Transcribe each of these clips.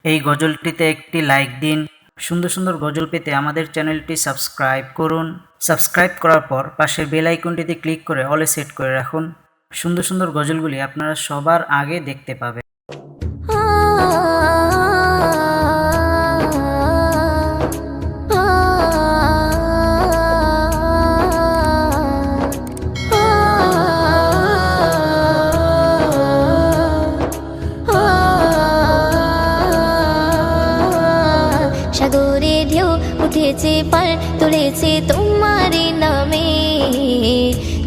এই গজলটিতে একটি লাইক দিন। সুন্দর সুন্দর গজল পেতে আমাদের চ্যানেলটি সাবস্ক্রাইব করুন। সাবস্ক্রাইব করার পর পাশের বেল আইকনটিতে ক্লিক করে অলে সেট করে রাখুন। সুন্দর সুন্দর গজলগুলি আপনারা সবার আগে দেখতে পাবেন। সাগরে ঢেউ উঠেছে পার তুলেছে তোমার নামে,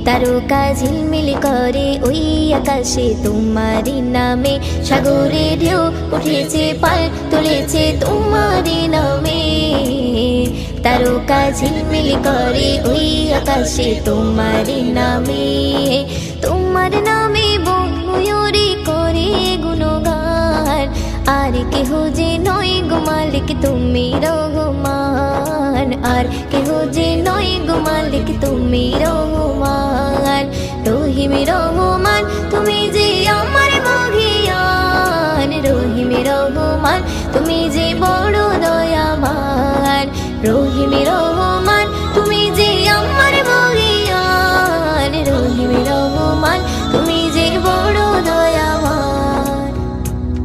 তারকা ঝিলমিল করে ওই আকাশে তোমার নামে। সাগরে ঢেউ উঠেছে পার তুলেছে তোমার নামে, তারকা ঝিলমিল করে ওই আকাশে তোমার নামে। তোমার নামে বন ময়ূরী করে গুণগান, আর কেহ যে নয় গো মালিক তুমি রহমান, আর কেহ যে নয় গো মালিক তুমি রহমান। রহিম রহমান তুমি যে আমার মহিয়ান, রহিম রহমান তুমি যে বড় দয়াবান। রহিম রহমান তুমি যে আমার মহিয়ান, রহিম রহমান তুমি যে বড় দয়াবান।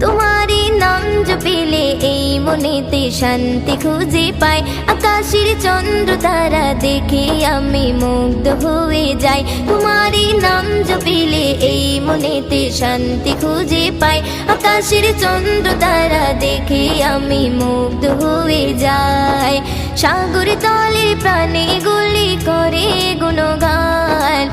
তোমারই নাম জপিলে এই মনেতে শান্তি খুঁজে পাই, আকাশের চন্দ্র তারা দেখে আমি মুগ্ধ হয়ে যাই। তোমারই নাম জপিলে এই মনেতে শান্তি খুঁজে পাই, আকাশের চন্দ্র তারা দেখে আমি মুগ্ধ হয়ে যাই। সাগর তলে প্রাণে গুলি করে গুণগান,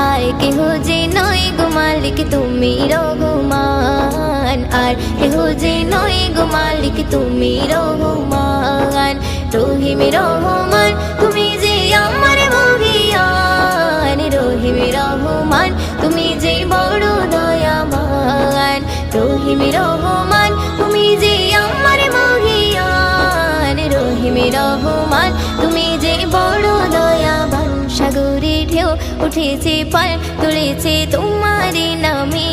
আর কেহ যে নয় গো মালিক তুমি রহমান, আর কেহ যে নয় গো মালিক তুমি রহমান। রহিম রহমান তুমি যে আমার মহিয়ান, রহিম রহমান তুমি যে বড় দয়াবান। রহিম রহমান তুমি যে আমার মহিয়ান, রহিম রহমান তুমি যে বড় দয়াবান। সাগরে ঢেউ উঠেছে পার তুলেছে তোমার নামে,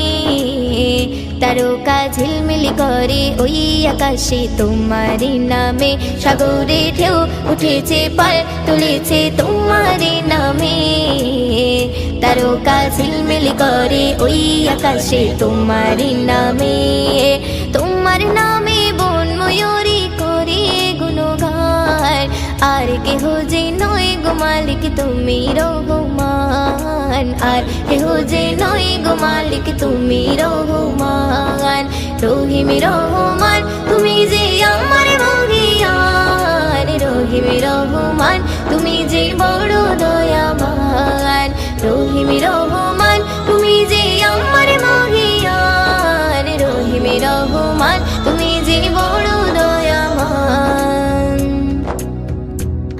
তারকা ঝিলমিল করে ওই আকাশে তোমার নামে। সাগরে ঢেউ উঠেছে পার তুলেছে তোমার নামে, তারকা ঝিলমিল করে ওই আকাশে তোমার নামে। তোমার নামে বন ময়ূরী করে গুণগান, আর কেহ যে নয় গো মালিক তুমি রহমান, আর কেহ যে নয় গো মালিক তুমি রহমান। রহিম রহমান তুমি যে আমার মহিয়ান, রহিম রহমান তুমি যে বড় দয়াবান। রহিম রহমান তুমি যে আমার মহিয়ান, রহিম রহমান তুমি যে বড় দয়াবান।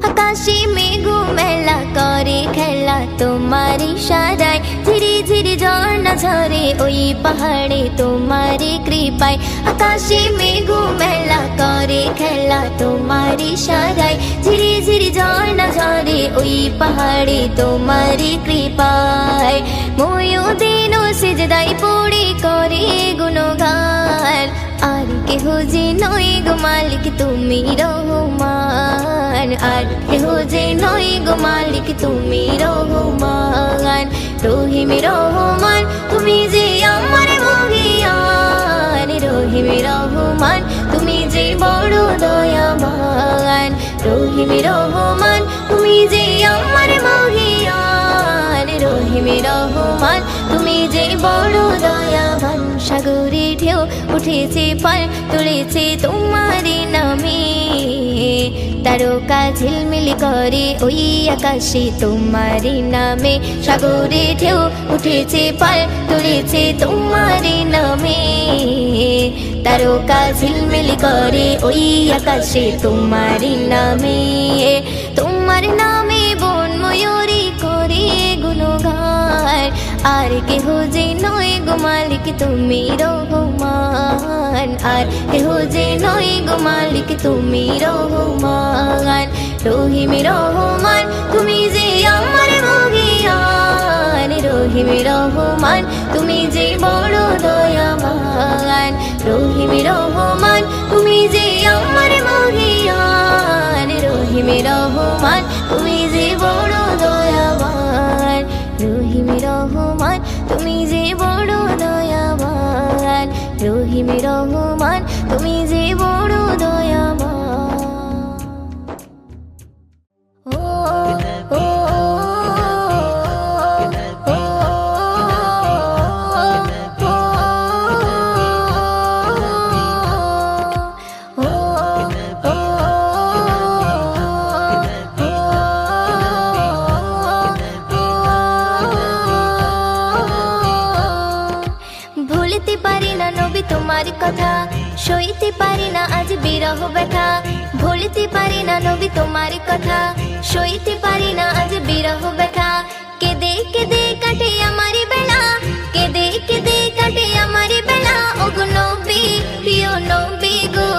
আকাশে মেঘ মেলা করে খেলা তোমার ইশারায়, ধীরে ধীরে ঝর্ণা ঝরে ওই পাহাড়ে তোমার কৃপায়। আকাশে মেঘ মেলা করে খেলা তোমার ইশারায়, ধীরে ধীরে ঝর্ণা ঝরে ওই পাহাড়ে তোমার কৃপায়। ময়ূদিন সিজদায় পড়ে করে গুণগান, আর কেহ যে নয় গো মালিক তুমি রহমান, আর কেহ যে নয় গো মালিক তুমি রহমান। রহিম রহমান তুমি যে আমার মহিয়ান, রহিম রহমান তুমি যে বড় দয়াবান। রহিম রহমান তুমি যে আমার মহিয়ান, রহিম রহমান তুমি যে বড় দয়াবান। সাগরে ঢেউ উঠেছে পার তুলেছে তোমার নামে, তারকা ঝিলমিল করে ওই আকাশে তোমার নামে। সাগরে ঢেউ উঠেছে পার তুলেছে তোমার নামে, তারকা ঝিলমিল করে ওই আকাশে তোমার নামে। তোমার নামে বন ময়ূরী করে গুণগান, আর কেহ যে নয় গো মালিক তুমি রহমান, আর কেহ যে নয় গো মালিক তুমি রহমান। রহিম রহমান তুমি যে আমার মহিয়ান, রহিম রহমান তুমি যে বড় দয়াবান। রহিম রহমান তুমি সইতে পারি না আজ বিরহ ব্যথা ভুলতে পারি না নবী তোমার কথা সইতে পারি না আজ বিরহ ব্যথা কেঁদে কেঁদে কাটে আমার বেলা কেঁদে কেঁদে কাটে আমার বেলা ওগো নবী প্রিয় নবী গো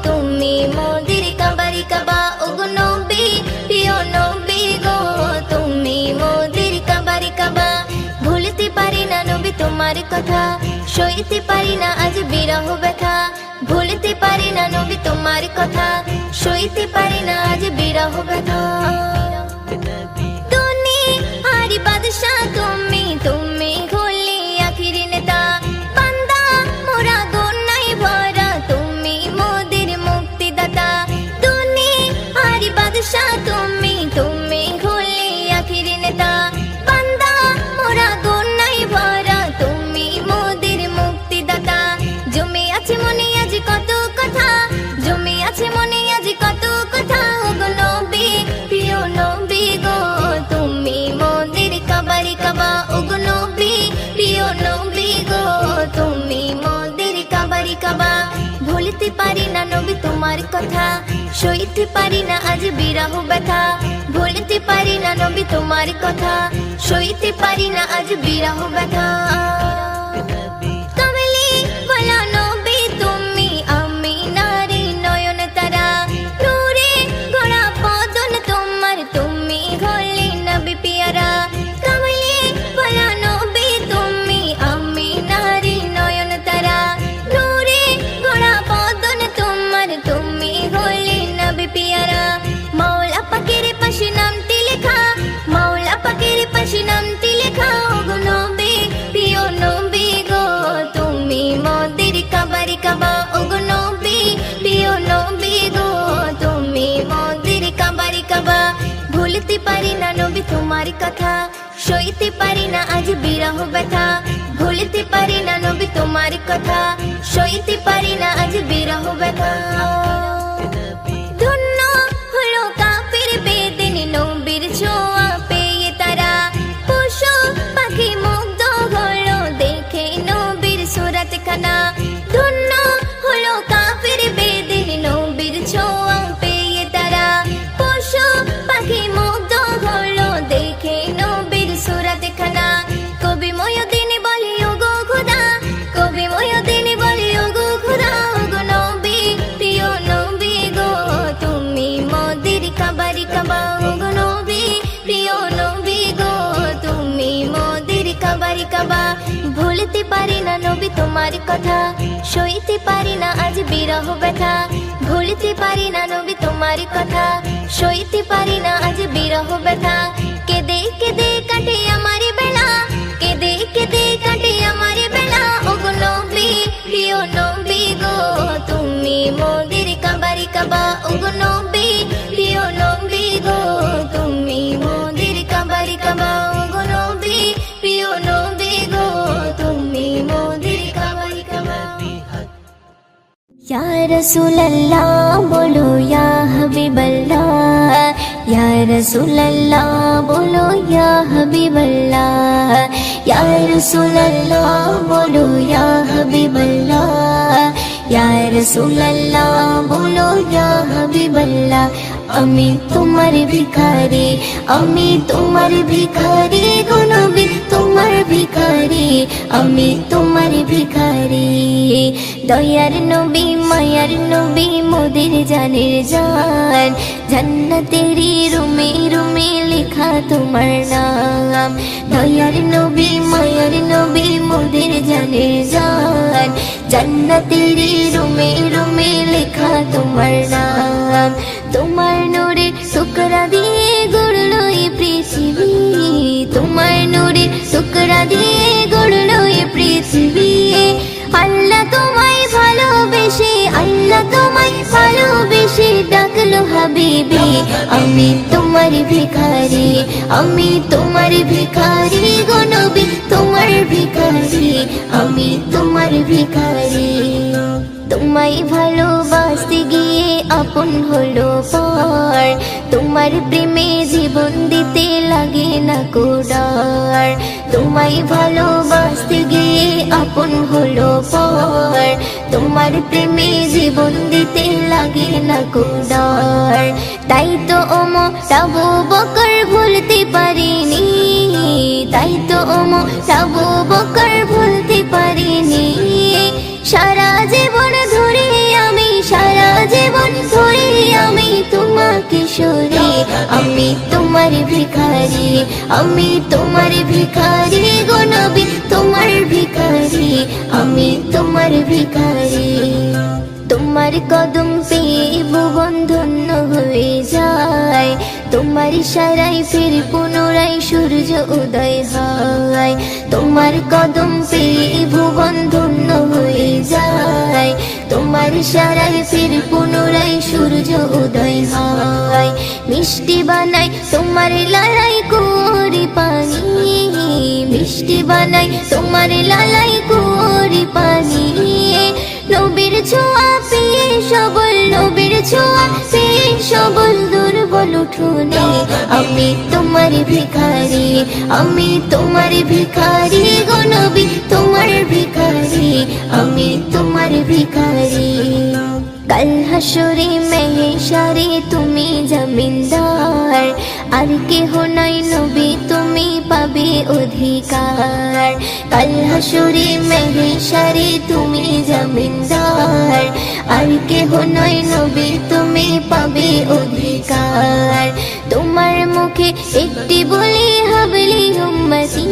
তুমি মোদের কাবারি কাবা ওগো নবী প্রিয় নবী গো তুমি মোদের কাবারি কাবা ভুলতে পারি না নবী তোমার কথা সইতে পারি না আজ বিরহ ব্যথা ভুলতে পারি না নবী তোমার কথা সইতে পারি না আজ বিরহ ব্যথা দুনিয়ার বাদশা তুমি তুমি হলে আখিরি নেতা বান্দা মোরা গুনাহে ভরা তুমি মোদের মুক্তিদাতা দুনিয়ার বাদশা তুমি তুমি হলে আখিরি নেতা বান্দা মোরা গুনাহে ভরা তুমি মোদের মুক্তিদাতা জমে আছে মনে আজ কত কথা জমে আছে মনে আজ কত কথা ওগো নবী প্রিয় নবী গো তুমি মোদের কাবারি কাবা ওগো নবী প্রিয় নবী গো তুমি মোদের কাবারি কাবা ভুলতে পারি না নবী তোমার কথা সইতে পারি না আজ বিরহ ব্যথা ভুলতে পারি না নবী তোমার কথা সইতে পারি না আজ বিরহ ব্যথা কমলি বলা নবী তুমি আমি নারী নয়ন তারা নূরে গোড়া বদন তোমার তুমি হলে নবী পিয়ারা কমলি বলা নবী তুমি আমি নারী নয়ন তারা নূরে গোড়া বদন তোমার তুমি হলে নবী পিয়ারা মাওলা পাকের পাশে নামটি লেখা মাওলা পাকের পাশে নামটি লেখা ওগো নবী প্রিয় নবী গো তুমি মোদের কাবারি কাবা ওগো নবী প্রিয় নবী গো তুমি মোদের কাবারি কাবা ভুলতে পারি না নবী তোমার কথা সইতে পারি না আজ বিরহ ব্যথা ভুলতে পারি না নবী তোমার কথা সইতে পারি না আজ বিরহ ব্যথা ধন্য হলো কাফির বেদিনী নবীর ছোঁয়া পেয়ে তারা পশু পাখি মুগ্ধ হলো দেখে নবীর সুরাত খানা ধন্য হলো কাফির বেদিনী নবীর ছোঁয়া পেয়ে তারা পশু পাখি মুগ্ধ হলো দেখে নবীর সুরাত খানা কবি ময়দিন বলি ওগো খোদা কবি ময়দিন বলি ওগো খোদা ওগো নবী প্রিয় নবী গো তুমি মোদের কাবারি কাবা ওগো নবী প্রিয় নবী গো তুমি মোদের কাবারি কাবা ভুলতে পারি না নবী তোমার কথা সইতে পারি না আজ বিরহ ব্যথা ভুলতে পারি না নবী তোমার কথা সইতে পারি না আজ বিরহ ব্যথা কেঁদে কেঁদে কাটে আমার বেলা কেঁদে কেঁদে কাটে আমার বেলা ওগো নবী প্রিয় নবী গো তুমি মোদের কাবারি কাবা ওগো নবী প্রিয় নবী গো তুমি মোদের কাবারি কাবা ওগো নবী প্রিয় নবী গো তুমি মোদের কাবারি কাবা या रसूल अल्लाह बोलो या हबीब अल्लाह या रसूल अल्लाह बोलो या हबीब अल्लाह या रसूल अल्लाह बोलो या हबीब अल्लाह या रसूल अल्लाह बोलो या हबीब अल्लाह আমি তোমার ভিখারি আমি তোমার ভিখারি গো নবী তোমার ভিখারি আমি তোমার ভিখারি দয়ার নবী মায়ার নবী মোদের জানের জান জান্নাতেরি রুমে রুমে লেখা তোমার নাম দয়ার নবী মায়ার নবী মোদের জানের জান জান্নাতেরি রুমে রুমে লেখা তোমার নাম তোমার নূরে টুকরা দিয়ে গড়লো এই পৃথিবী তোমার নূরে টুকরা দিয়ে গড়লো এই পৃথিবী আল্লাহ তোমায় ভালোবেসে আল্লাহ তোমায় ভালোবেসে ডাকলো হাবিবি আমি তোমার ভিখারি আমি তোমার ভিখারি গো নবী তোমার ভিখারি আমি তোমার ভিখারি তোমায় ভালোবাসতে গিয়ে আপন হলো পর তোমার প্রেমে জীবন দিতে লাগে না কোডার তোমায় ভালোবাসতে গিয়ে আপন হলো পর, তোমার প্রেমে জীবন দিতে লাগে না কুদার। তাই তো ওমর আবু বকর ভুলতে পারিনি, তাই তো ওমর আবু বকর ভুলতে পারিনি। সারা জীবন ধরে আমি, সারা জীবন ধরে আমি তোমাকে সরি। আমি তোমার ভিখারি, আমি তোমার ভিখারি গো নবী, তোমার ভিখারি, আমি তোমার ভিখারি। তোমার কদম পেয়ে ভুবন ধন্য হয়ে যায়, তোমার ইশারায় ফির পুনরায় সূর্য উদয় হয়। তোমার কদম পেয়ে ভুবন ধন্য হয়ে যায়, তোমার ইশারায় ফির পুনরায় সূর্য উদয় হয়। মিষ্টি বানাই তোমার লালাই করি পানি, মিষ্টি বানাই তোমার লালাই করি পানি। নবীর ছোঁয়া পেয়ে সবল, নবীর ছোঁয়া পেয়ে সবল দুর্বল উঠোনে। আমি তোমার ভিখারি, আমি তোমার ভিখারি গো নবী, তোমার ভিখারি, আমি তোমার ভিখারি। কাল হাসরে মেহেশারে তুমি জমিনদার, আর কেহ নাই নবী তুমি পাবে অধিকার। কাল হাসরে মেহেশারে তুমি জমিনদার, আর কেহ নাই নবী তুমি পাবে অধিকার। তোমার মুখে একটি বলি হাবলি উম্মতি,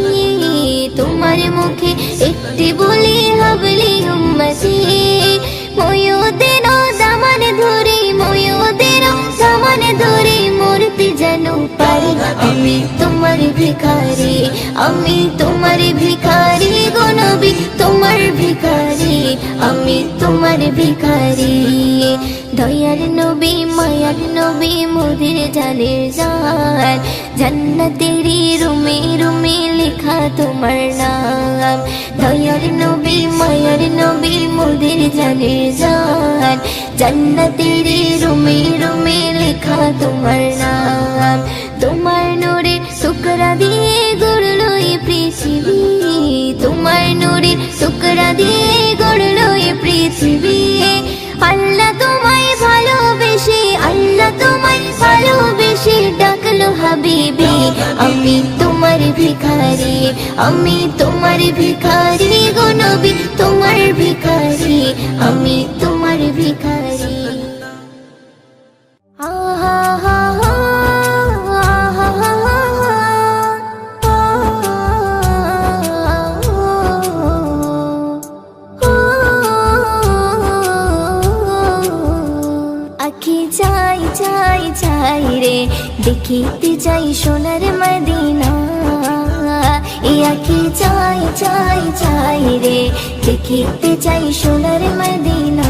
তোমার মুখে একটি বলি হাবলি উম্মতি। ময়ূদের দামান ধরে, ময়ূদের দামান ধরে মরতে যেন পারি। আমি তোমার ভিখারি, আমি তোমার ভিখারি গো নবী, তোমার ভিখারি, আমি তোমার ভিখারি। দয়ার নবী মায়ার নবী মোদের জানের জান, জান্নাতেরি রুমে রুমে লেখা তোমার নাম। দয়ার নবী মায়ার নবী মোদের জানের জান, জান্নাতেরি রুমে রুমে লেখা তোমার নাম। তোমার নূরে টুকরা দিয়ে গড়লো এই পৃথিবী, তোমার নূরে টুকরা দিয়ে গড়লো এই পৃথিবী। আল্লাহ তোমায় ভালোবেসে, আল্লাহ তোমায় ভালোবেসে ডাকলো হাবিবি। আমি তোমার ভিখারি, আমি তোমার ভিখারি গো নবী, তোমার ভিখারি, আমি তোমার ভিখারি। আহা হা হা আখি চাই চাই চাই রে, দেখিতে চাই সোনার মদিনা। এই আখি চাই চাই চাই রে, দেখিতে চাই সোনার মদিনা।